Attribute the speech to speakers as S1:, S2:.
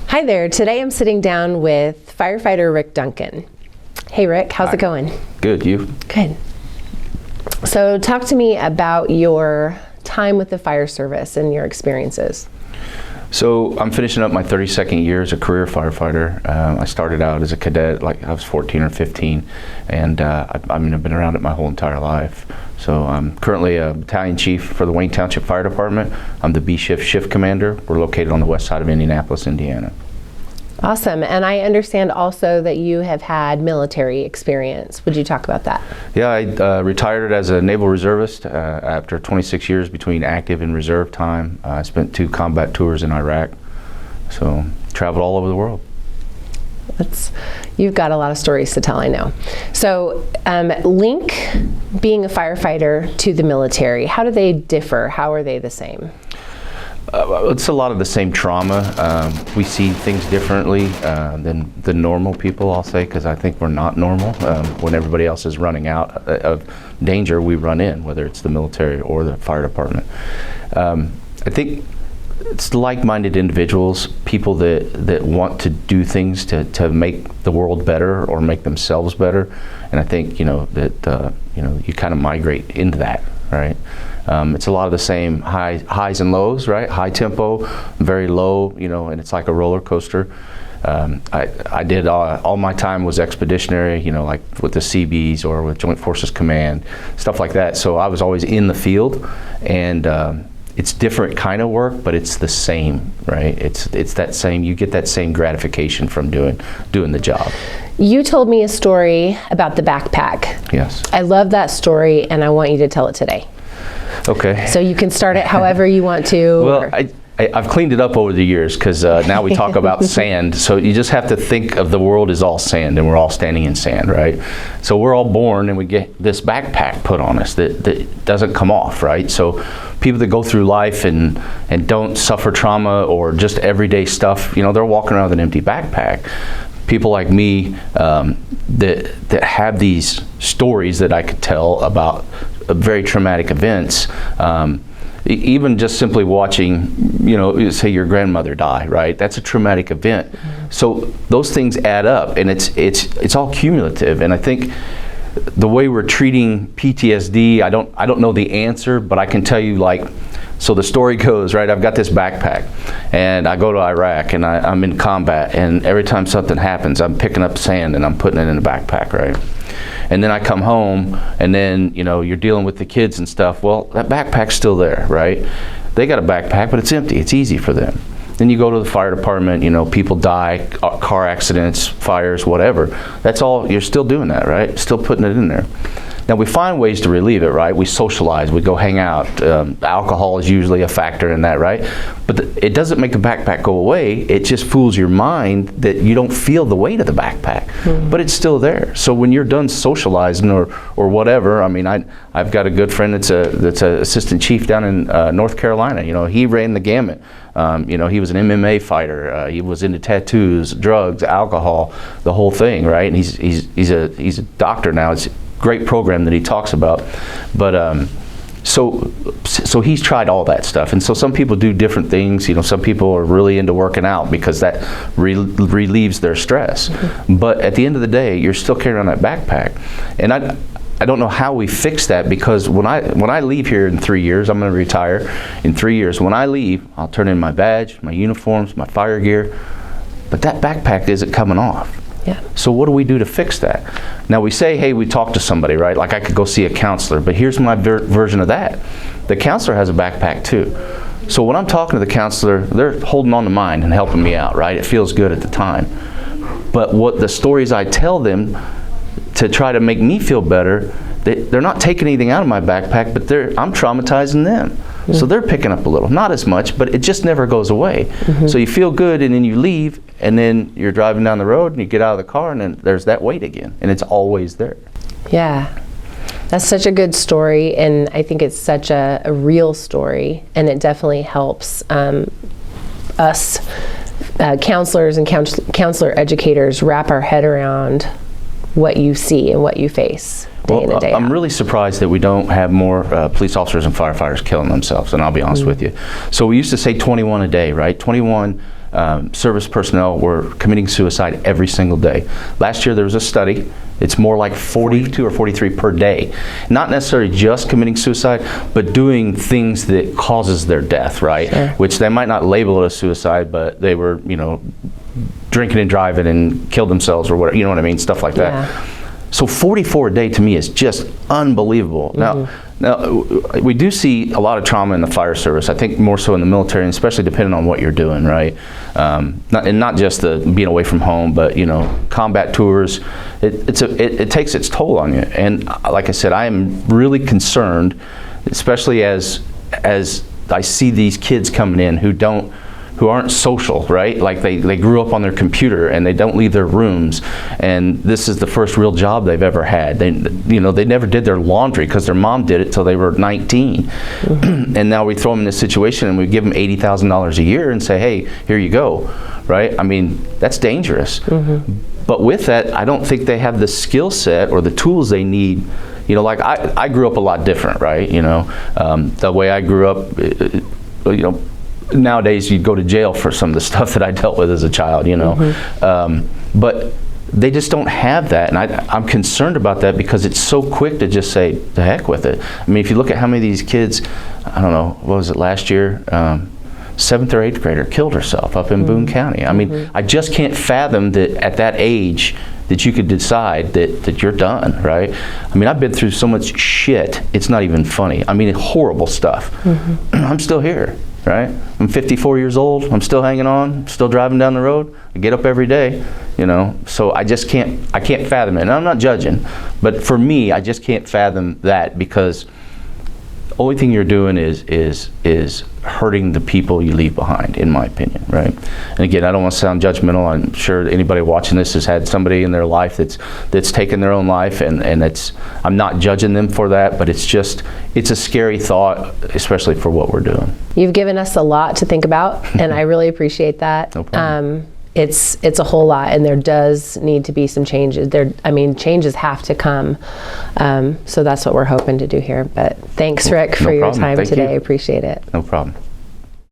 S1: Hi there. Today I'm sitting down with firefighter Rick Duncan. Hey Rick, how's it going?
S2: Good, you?
S1: Good. So talk to me about your time with the fire service and your experiences.
S2: So I'm finishing up my 32nd year as a career firefighter. I started out as a cadet, like I was 14 or 15, and I've been around it my whole entire life. So I'm currently a battalion chief for the Wayne Township Fire Department. I'm the B shift commander. We're located on the west side of Indianapolis, Indiana.
S1: Awesome. And I understand also that you have had military experience. Would you talk about that?
S2: Yeah, I retired as a naval reservist after 26 years between active and reserve time. I spent 2 combat tours in Iraq, so traveled all over the world.
S1: You've got a lot of stories to tell, I know. So link being a firefighter to the military. How do they differ? How are they the same?
S2: It's a lot of the same trauma. We see things differently than the normal people, I'll say, because I think we're not normal. When everybody else is running out of danger, we run in, whether it's the military or the fire department. I think it's like-minded individuals, people that want to do things to make the world better or make themselves better. And I think, that you kind of migrate into that, right? It's a lot of the same highs and lows, right? High tempo, very low, and it's like a roller coaster. I did all my time was expeditionary, like with the Seabees or with Joint Forces Command, stuff like that. So I was always in the field, and it's different kind of work, but it's the same, right? It's that same. You get that same gratification from doing the job.
S1: You told me a story about the backpack.
S2: Yes.
S1: I love that story, and I want you to tell it today.
S2: Okay.
S1: So you can start it however you want to.
S2: Well, I've cleaned it up over the years because now we talk about sand. So you just have to think of the world as all sand, and we're all standing in sand, right? So we're all born and we get this backpack put on us that doesn't come off, right? So people that go through life and don't suffer trauma or just everyday stuff, they're walking around with an empty backpack. People like me that have these stories that I could tell about very traumatic events, even just simply watching, say your grandmother die, right? That's a traumatic event. Mm-hmm. So those things add up, and it's all cumulative. And I think the way we're treating PTSD, I don't know the answer, but I can tell you, so the story goes, right, I've got this backpack, and I go to Iraq, and I'm in combat, and every time something happens, I'm picking up sand, and I'm putting it in the backpack, right? And then I come home, and then, you're dealing with the kids and stuff. Well, that backpack's still there, right? They got a backpack, but it's empty. It's easy for them. Then you go to the fire department, people die, car accidents, fires, whatever. That's all, you're still doing that, right? Still putting it in there. Now we find ways to relieve it, right? We socialize, we go hang out. Alcohol is usually a factor in that, right? But it doesn't make the backpack go away. It just fools your mind that you don't feel the weight of the backpack, but it's still there. So when you're done socializing or whatever, I've got a good friend that's a assistant chief down in North Carolina. He ran the gamut. He was an MMA fighter. He was into tattoos, drugs, alcohol, the whole thing, right? And he's a doctor now. It's great program that he talks about, but so he's tried all that stuff, and so some people do different things. Some people are really into working out because that relieves their stress. Mm-hmm. But at the end of the day, you're still carrying on that backpack, and I don't know how we fix that, because when I leave here in 3 years, I'm going to retire in 3 years. When I leave, I'll turn in my badge, my uniforms, my fire gear, but that backpack isn't coming off.
S1: Yeah.
S2: So what do we do to fix that? Now we say, hey, we talk to somebody, right? Like I could go see a counselor, but here's my version of that. The counselor has a backpack too. So when I'm talking to the counselor, they're holding on to mine and helping me out, right? It feels good at the time. But what the stories I tell them to try to make me feel better, they're not taking anything out of my backpack, but I'm traumatizing them. Mm-hmm. So they're picking up a little, not as much, but it just never goes away. Mm-hmm. So you feel good, and then you leave, and then you're driving down the road, and you get out of the car, and then there's that weight again, and it's always there.
S1: Yeah, that's such a good story, and I think it's such a real story, and it definitely helps us counselors and counselor educators wrap our head around what you see and what you face day in and day out.
S2: I'm really surprised that we don't have more police officers and firefighters killing themselves, and I'll be honest with you. So we used to say 21 a day, right? 21 service personnel were committing suicide every single day. Last year there was a study. It's more like 42 or 43 per day. Not necessarily just committing suicide, but doing things that causes their death, right?
S1: Sure.
S2: Which they might not label it as suicide, but they were, drinking and driving and killed themselves or whatever, you know what I mean? Stuff like that.
S1: Yeah.
S2: So 44 a day to me is just unbelievable. Now, we do see a lot of trauma in the fire service. I think more so in the military, and especially depending on what you're doing, right? Not just the being away from home, but combat tours. It takes its toll on you. And like I said, I am really concerned, especially as I see these kids coming in who aren't social, right? Like they grew up on their computer and they don't leave their rooms, and this is the first real job they've ever had. They never did their laundry because their mom did it till they were 19. And now we throw them in this situation and we give them $80,000 a year and say, hey, here you go, right? I mean, that's dangerous. But with that, I don't think they have the skill set or the tools they need. Like I grew up a lot different, right? The way I grew up, nowadays you'd go to jail for some of the stuff that I dealt with as a child, but they just don't have that, and I'm concerned about that because it's so quick to just say the heck with it. I mean, if you look at how many of these kids, I don't know, what was it last year, 7th or 8th grader killed herself up in Boone County. I mean, I just can't fathom that at that age that you could decide that you're done, right? I mean, I've been through so much shit, it's not even funny. I mean, horrible stuff. I'm still here. Right? I'm 54 years old. I'm still hanging on. Still driving down the road. I get up every day. So I just can't fathom it. And I'm not judging, but for me, I just can't fathom that because the only thing you're doing is hurting the people you leave behind, in my opinion, right? And again, I don't want to sound judgmental. I'm sure anybody watching this has had somebody in their life that's taken their own life, and I'm not judging them for that, but it's a scary thought, especially for what we're doing.
S1: You've given us a lot to think about, and I really appreciate that.
S2: No problem.
S1: It's a whole lot, and there does need to be some changes. Changes have to come. So that's what we're hoping to do here. But thanks, Rick, for your time today. I appreciate it.
S2: No problem.